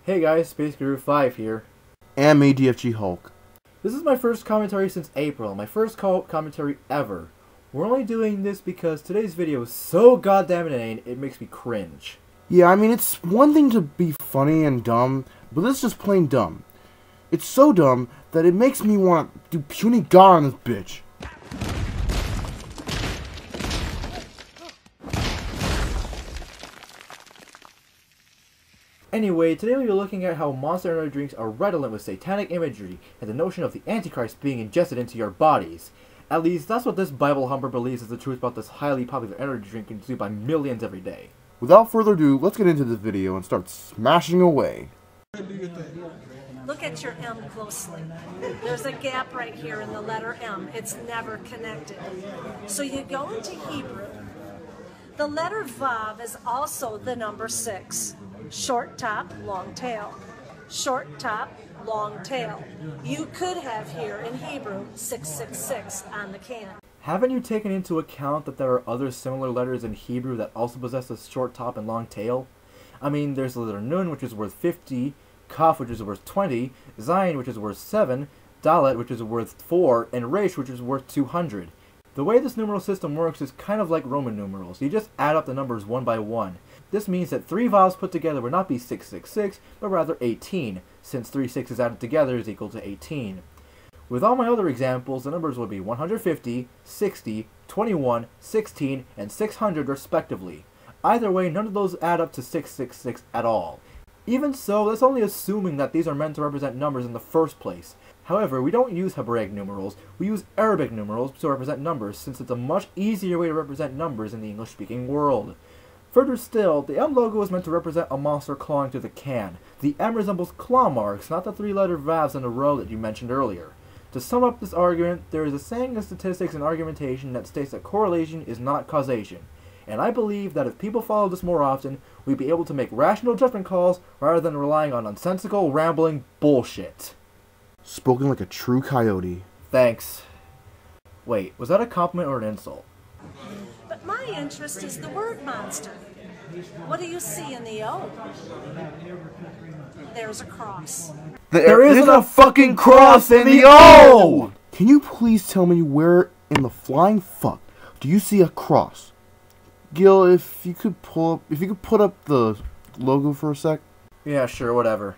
Hey guys, Space Guru 5 here. And me, DFGHulk. This is my first commentary since April, my first commentary ever. We're only doing this because today's video is so goddamn inane, it makes me cringe. Yeah, I mean, it's one thing to be funny and dumb, but this is just plain dumb. It's so dumb that it makes me want to do puny god on this bitch. Anyway, today we'll be looking at how monster energy drinks are redolent with satanic imagery and the notion of the Antichrist being ingested into your bodies. At least, that's what this Bible humper believes is the truth about this highly popular energy drink consumed by millions every day. Without further ado, let's get into this video and start smashing away. Look at your M closely. There's a gap right here in the letter M. It's never connected. So you go into Hebrew. The letter Vav is also the number 6. Short top, long tail. Short top, long tail. You could have here in Hebrew 666 on the can. Haven't you taken into account that there are other similar letters in Hebrew that also possess a short top and long tail? I mean, there's the letter Nun, which is worth 50, Kaf, which is worth 20, Zayin, which is worth 7, Dalet, which is worth 4, and Resh, which is worth 200. The way this numeral system works is kind of like Roman numerals. You just add up the numbers one by one. This means that 3 vowels put together would not be 666, but rather 18, since 3 6's added together is equal to 18. With all my other examples, the numbers would be 150, 60, 21, 16, and 600 respectively. Either way, none of those add up to 666 at all. Even so, that's only assuming that these are meant to represent numbers in the first place. However, we don't use Hebraic numerals, we use Arabic numerals to represent numbers, since it's a much easier way to represent numbers in the English-speaking world. Further still, the M logo is meant to represent a monster clawing through the can. The M resembles claw marks, not the 3-letter vowels in a row that you mentioned earlier. To sum up this argument, there is a saying in statistics and argumentation that states that correlation is not causation. And I believe that if people follow this more often, we'd be able to make rational judgment calls rather than relying on nonsensical, rambling bullshit. Spoken like a true coyote. Thanks. Wait, was that a compliment or an insult? But my interest is the word monster. What do you see in the O? There's a cross. There isn't a fucking cross in the O! Can you please tell me where in the flying fuck do you see a cross? Gil, if you could put up the logo for a sec. Yeah, sure, whatever.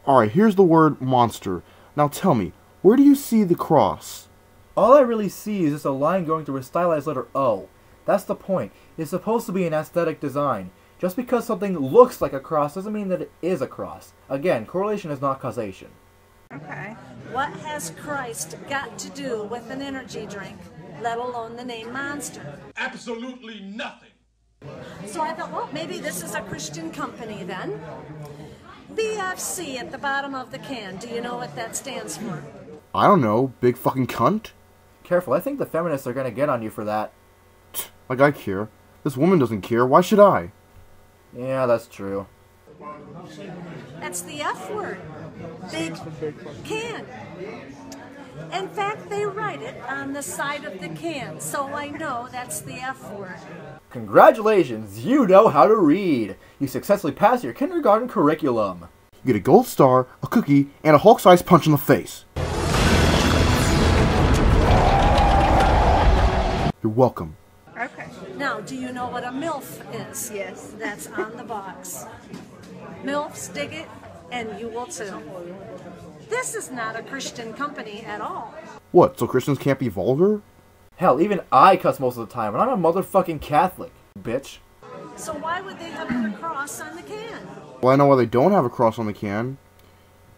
Alright, here's the word monster. Now tell me, where do you see the cross? All I really see is just a line going through a stylized letter O. That's the point. It's supposed to be an aesthetic design. Just because something looks like a cross doesn't mean that it is a cross. Again, correlation is not causation. Okay. What has Christ got to do with an energy drink, let alone the name monster? Absolutely nothing. So I thought, well, maybe this is a Christian company then. BFC at the bottom of the can. Do you know what that stands for? I don't know, big fucking cunt? Careful, I think the feminists are gonna get on you for that. Like I care. This woman doesn't care, why should I? Yeah, that's true. That's the F word. Big can. In fact, they write it on the side of the can, so I know that's the F word. Congratulations, you know how to read. You successfully passed your kindergarten curriculum. You get a gold star, a cookie, and a Hulk-sized punch in the face. You're welcome. Okay. Now, do you know what a MILF is? Yes. That's on the box. MILFs dig it, and you will too. This is not a Christian company at all. What, so Christians can't be vulgar? Hell, even I cuss most of the time, and I'm a motherfucking Catholic, bitch. So why would they have put a cross on the can? Well, I know why they don't have a cross on the can.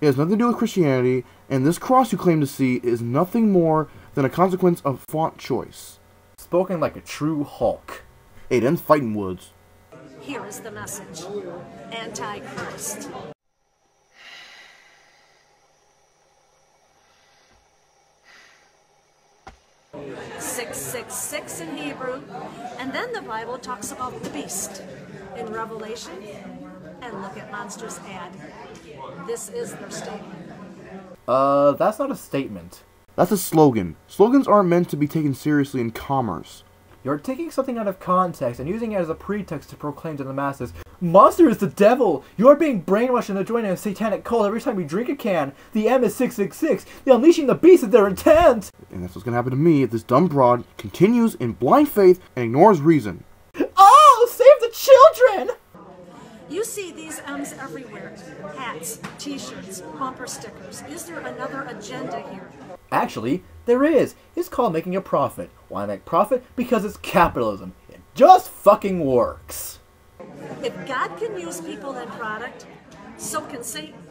It has nothing to do with Christianity, and this cross you claim to see is nothing more than a consequence of font choice. Spoken like a true Hulk. Hey, then fighting woods. Here is the message. Antichrist. "666" in Hebrew, and then the Bible talks about the beast in Revelation, and look at Monster's ad. This is their statement. That's not a statement. That's a slogan. Slogans aren't meant to be taken seriously in commerce. You're taking something out of context and using it as a pretext to proclaim to the masses, Monster is the devil! You are being brainwashed into joining a satanic cult every time you drink a can! The M is 666! The unleashing the beast is their intent! And that's what's gonna happen to me if this dumb broad continues in blind faith and ignores reason. Oh! Save the children! You see these M's everywhere. Hats, t-shirts, bumper stickers. Is there another agenda here? Actually, there is. It's called making a profit. Why make profit? Because it's capitalism. It just fucking works. If God can use people and product, so can Satan.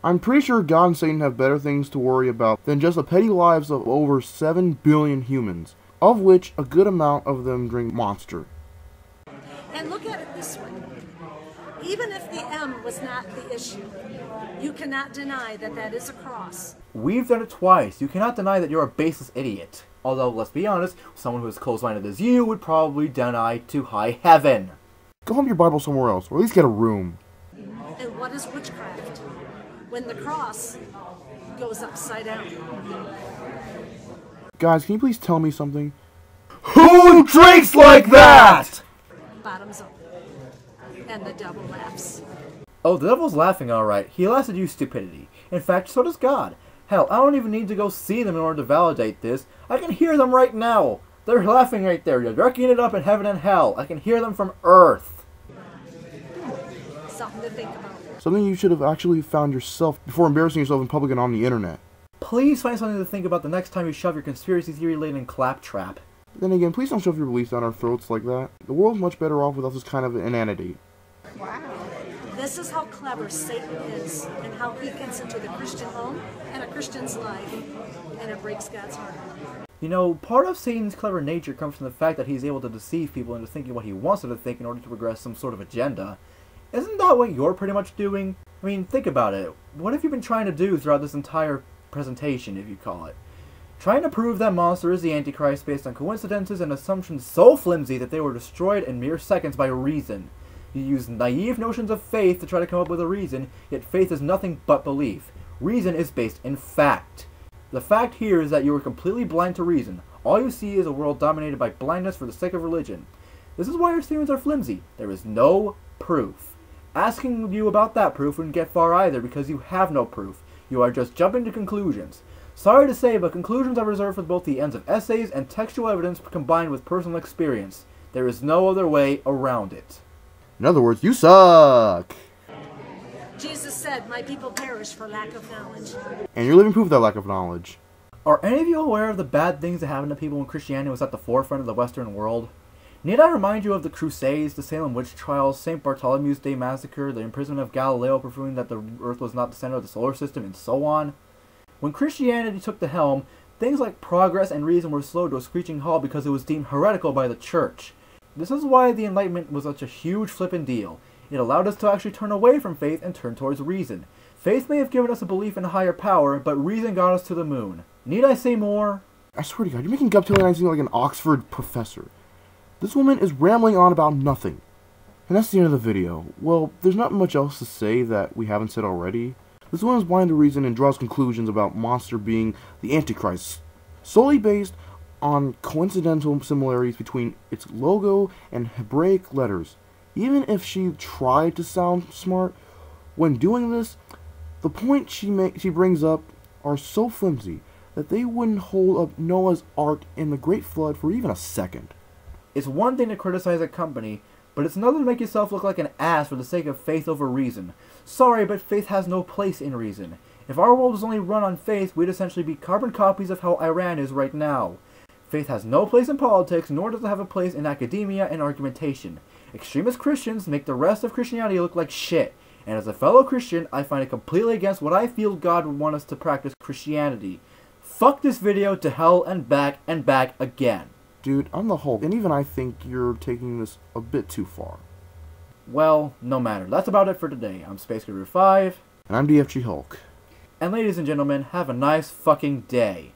I'm pretty sure God and Satan have better things to worry about than just the petty lives of over 7 billion humans, of which a good amount of them drink Monster. And look at it this way. Even if the M was not the issue, you cannot deny that that is a cross. We've done it twice. You cannot deny that you're a baseless idiot. Although, let's be honest, someone who is close-minded as you would probably deny to high heaven. Go home your Bible somewhere else, or at least get a room. And what is witchcraft? When the cross goes upside down. Guys, can you please tell me something? Who drinks like that? Bottoms up. And the devil laughs. Oh, the devil's laughing alright. He laughs at you, Stupidity. In fact, so does God. Hell, I don't even need to go see them in order to validate this. I can hear them right now. They're laughing right there. You're darkening it up in heaven and hell. I can hear them from Earth. Something to think about. Something you should have actually found yourself before embarrassing yourself in public and on the internet. Please find something to think about the next time you shove your conspiracy theory-laden claptrap. Then again, please don't shove your beliefs down our throats like that. The world's much better off without this kind of inanity. Wow. This is how clever Satan is, and how he gets into the Christian home and a Christian's life, and it breaks God's heart. You know, part of Satan's clever nature comes from the fact that he's able to deceive people into thinking what he wants them to think in order to progress some sort of agenda. Isn't that what you're pretty much doing? I mean, think about it. What have you been trying to do throughout this entire presentation, if you call it? Trying to prove that Monster is the Antichrist based on coincidences and assumptions so flimsy that they were destroyed in mere seconds by reason. You use naive notions of faith to try to come up with a reason, yet faith is nothing but belief. Reason is based in fact. The fact here is that you are completely blind to reason. All you see is a world dominated by blindness for the sake of religion. This is why your statements are flimsy. There is no proof. Asking you about that proof wouldn't get far either because you have no proof. You are just jumping to conclusions. Sorry to say, but conclusions are reserved for both the ends of essays and textual evidence combined with personal experience. There is no other way around it. In other words, you suck! Jesus said, my people perish for lack of knowledge. And you're living proof of that lack of knowledge. Are any of you aware of the bad things that happened to people when Christianity was at the forefront of the Western world? Need I remind you of the Crusades, the Salem witch trials, St. Bartholomew's Day massacre, the imprisonment of Galileo proving that the Earth was not the center of the solar system, and so on? When Christianity took the helm, things like progress and reason were slowed to a screeching halt because it was deemed heretical by the Church. This is why the Enlightenment was such a huge flippin' deal. It allowed us to actually turn away from faith and turn towards reason. Faith may have given us a belief in a higher power, but reason got us to the moon. Need I say more? I swear to God, you're making Guptill and I seem like an Oxford professor. This woman is rambling on about nothing. And that's the end of the video. Well, there's not much else to say that we haven't said already. This woman is blind to reason and draws conclusions about Monster being the Antichrist, solely based on coincidental similarities between its logo and Hebraic letters. Even if she tried to sound smart, when doing this, the points she brings up are so flimsy that they wouldn't hold up Noah's Ark in the Great Flood for even a second. It's one thing to criticize a company, but it's another to make yourself look like an ass for the sake of faith over reason. Sorry, but faith has no place in reason. If our world was only run on faith, we'd essentially be carbon copies of how Iran is right now. Faith has no place in politics, nor does it have a place in academia and argumentation. Extremist Christians make the rest of Christianity look like shit, and as a fellow Christian, I find it completely against what I feel God would want us to practice Christianity. Fuck this video to hell and back again. Dude, I'm the Hulk, and even I think you're taking this a bit too far. Well, no matter. That's about it for today. I'm Space Guru 5. And I'm DFGHulk. And ladies and gentlemen, have a nice fucking day.